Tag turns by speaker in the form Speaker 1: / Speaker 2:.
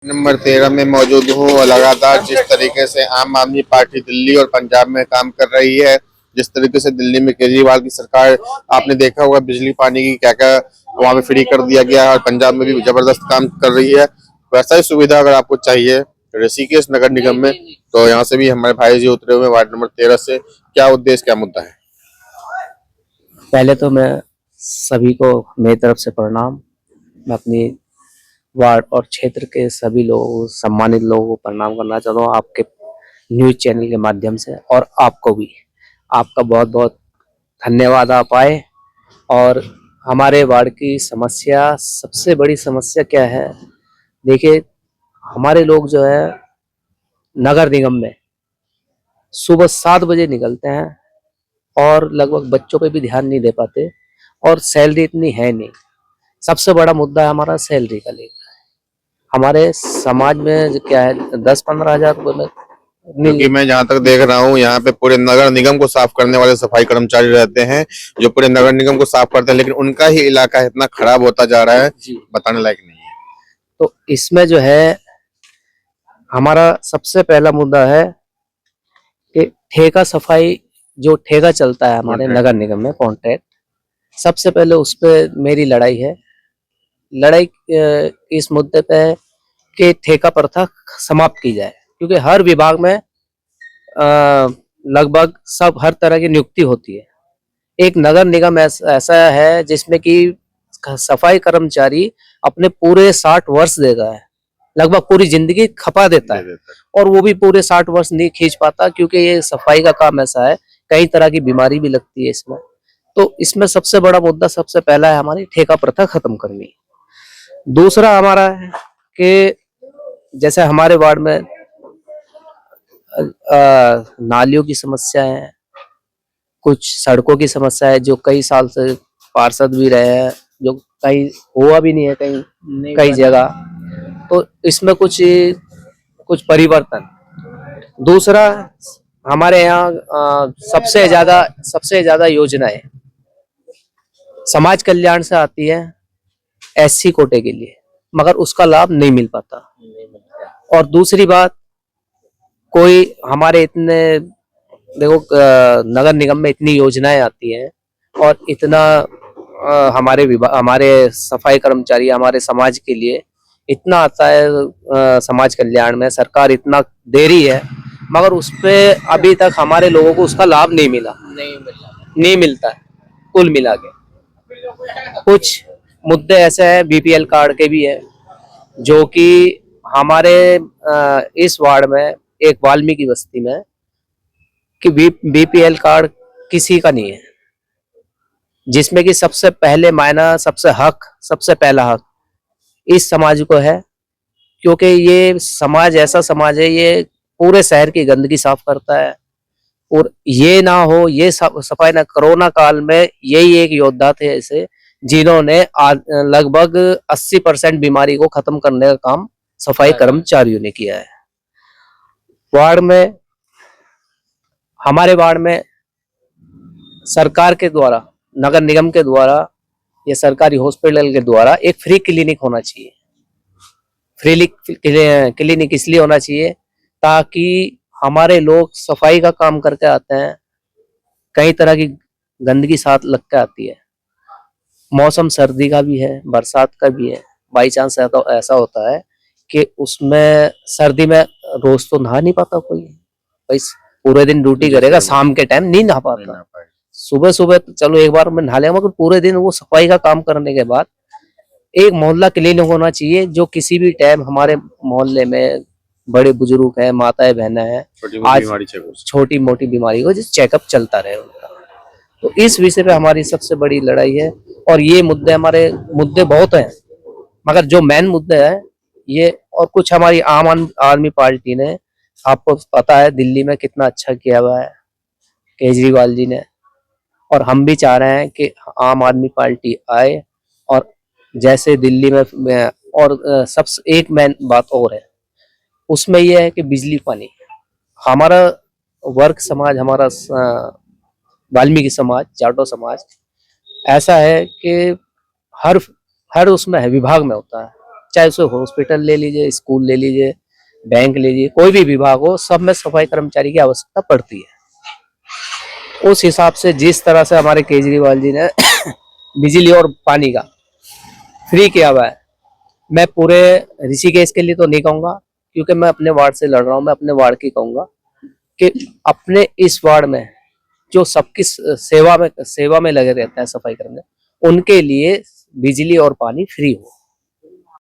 Speaker 1: Number 13 में मौजूद हूँ और लगातार जिस तरीके से आम आदमी पार्टी दिल्ली और पंजाब में काम कर रही है, जिस तरीके से दिल्ली में केजरीवाल की सरकार, आपने देखा होगा बिजली पानी की क्या क्या वहां पे फ्री कर दिया गया है, और पंजाब में भी जबरदस्त काम कर रही है। वैसा ही सुविधा अगर आपको चाहिए ऋषिकेश नगर निगम में, तो यहाँ से भी हमारे भाई जी उतरे हुए वार्ड नंबर 13 से। क्या उद्देश्य, क्या मुद्दा है?
Speaker 2: पहले तो मैं सभी को मेरी तरफ से प्रणाम। मैं अपनी वार्ड और क्षेत्र के सभी लोगों, सम्मानित लोगों को प्रणाम करना चाहता हूँ आपके न्यूज़ चैनल के माध्यम से, और आपको भी आपका बहुत बहुत धन्यवाद। आप आए और हमारे वार्ड की समस्या, सबसे बड़ी समस्या क्या है, देखिए हमारे लोग जो है नगर निगम में सुबह 7 बजे निकलते हैं और लगभग बच्चों पे भी ध्यान नहीं दे पाते, और सैलरी इतनी है नहीं। सबसे बड़ा मुद्दा है हमारा सैलरी का लेकर। हमारे समाज में जो क्या है 10-15 हजार
Speaker 1: क्योंकि मैं जहां तक देख रहा हूँ यहाँ पे पूरे नगर निगम को साफ करने वाले सफाई कर्मचारी रहते हैं, जो पूरे नगर निगम को साफ करते हैं, लेकिन उनका ही इलाका इतना खराब होता जा रहा है, बताने लायक नहीं है।
Speaker 2: तो इसमें जो है हमारा सबसे पहला मुद्दा है कि ठेका सफाई, जो ठेका चलता है हमारे नगर निगम में कॉन्ट्रैक्ट, सबसे पहले उस पर मेरी लड़ाई है। लड़ाई इस मुद्दे पे है कि ठेका प्रथा समाप्त की जाए, क्योंकि हर विभाग में लगभग सब हर तरह की नियुक्ति होती है। एक नगर निगम ऐसा है जिसमें कि सफाई कर्मचारी अपने पूरे 60 वर्ष दे गया है, लगभग पूरी जिंदगी खपा देता है, और वो भी पूरे 60 वर्ष नहीं खींच पाता, क्योंकि ये सफाई का काम ऐसा है, कई तरह की बीमारी भी लगती है इसमें। तो इसमें सबसे बड़ा मुद्दा, सबसे पहला है हमारी ठेका प्रथा खत्म करनी। दूसरा हमारा है कि जैसे हमारे वार्ड में नालियों की समस्या है, कुछ सड़कों की समस्या है, जो कई साल से पार्षद भी रहे हैं, जो कहीं हुआ भी नहीं है कई जगह। तो इसमें कुछ कुछ परिवर्तन। दूसरा, हमारे यहाँ सबसे ज्यादा योजनाएं समाज कल्याण से आती है एससी कोटे के लिए, मगर उसका लाभ नहीं मिल पाता। और दूसरी बात, कोई हमारे इतने, देखो नगर निगम में इतनी योजनाएं आती हैं और इतना हमारे सफाई कर्मचारी, हमारे समाज के लिए इतना आता है, समाज कल्याण में सरकार इतना दे रही है, मगर उस पे अभी तक हमारे लोगों को उसका लाभ नहीं मिलता है। कुल मिला के कुछ मुद्दे ऐसे हैं, बीपीएल कार्ड के भी है, जो कि हमारे इस वार्ड में एक वाल्मीकि बस्ती में कि बीपीएल कार्ड किसी का नहीं है, जिसमें कि सबसे पहले मायना, सबसे पहला हक इस समाज को है, क्योंकि ये समाज ऐसा समाज है, ये पूरे शहर की गंदगी साफ करता है। और ये ना हो, ये सफाई ना, कोरोना काल में यही एक योद्धा थे ऐसे, जिन्होंने लगभग 80% बीमारी को खत्म करने का काम सफाई कर्मचारियों ने किया है। वार्ड में, हमारे वार्ड में सरकार के द्वारा, नगर निगम के द्वारा या सरकारी हॉस्पिटल के द्वारा एक फ्री क्लिनिक होना चाहिए। फ्री क्लिनिक इसलिए होना चाहिए ताकि हमारे लोग सफाई का काम करके आते हैं, कई तरह की गंदगी साथ लग के आती है। मौसम सर्दी का भी है, बरसात का भी है। बाई चांस ऐसा होता है कि उसमें सर्दी में रोज तो नहा नहीं पाता कोई, भाई पूरे दिन ड्यूटी करेगा, शाम के टाइम नहीं नहा पाता। सुबह सुबह तो चलो एक बार में नहा लेगा, मगर पूरे दिन वो सफाई का काम करने के बाद एक मोहल्ला क्लिनिक होना चाहिए, जो किसी भी टाइम हमारे मोहल्ले में बड़े बुजुर्ग है, माताएं बहना है, आज छोटी मोटी बीमारी को जिस चेकअप चलता रहे उनका। तो इस विषय पे हमारी सबसे बड़ी लड़ाई है। और ये हमारे मुद्दे बहुत हैं, मगर जो मेन मुद्दे है ये, और कुछ हमारी आम आदमी पार्टी ने, आपको पता है दिल्ली में कितना अच्छा किया हुआ है केजरीवाल जी ने, और हम भी चाह रहे हैं कि आम आदमी पार्टी आए, और जैसे दिल्ली में और सबसे एक मेन बात और है, उसमें यह है कि बिजली पानी, हमारा वर्ग समाज, हमारा वाल्मीकि समाज, जाटो समाज ऐसा है कि हर हर उसमें है, विभाग में होता है, चाहे उसे हॉस्पिटल ले लीजिए, स्कूल ले लीजिए, बैंक ले लीजिए, कोई भी विभाग हो, सब में सफाई कर्मचारी की आवश्यकता पड़ती है। उस हिसाब से जिस तरह से हमारे केजरीवाल जी ने बिजली और पानी का फ्री किया हुआ है, मैं पूरे ऋषिकेश के लिए तो नहीं कहूंगा, क्योंकि मैं अपने वार्ड से लड़ रहा हूं, मैं अपने वार्ड की कहूंगा कि अपने इस वार्ड में जो सबकी सेवा में लगे रहते हैं सफाई करने, उनके लिए बिजली और पानी फ्री हो।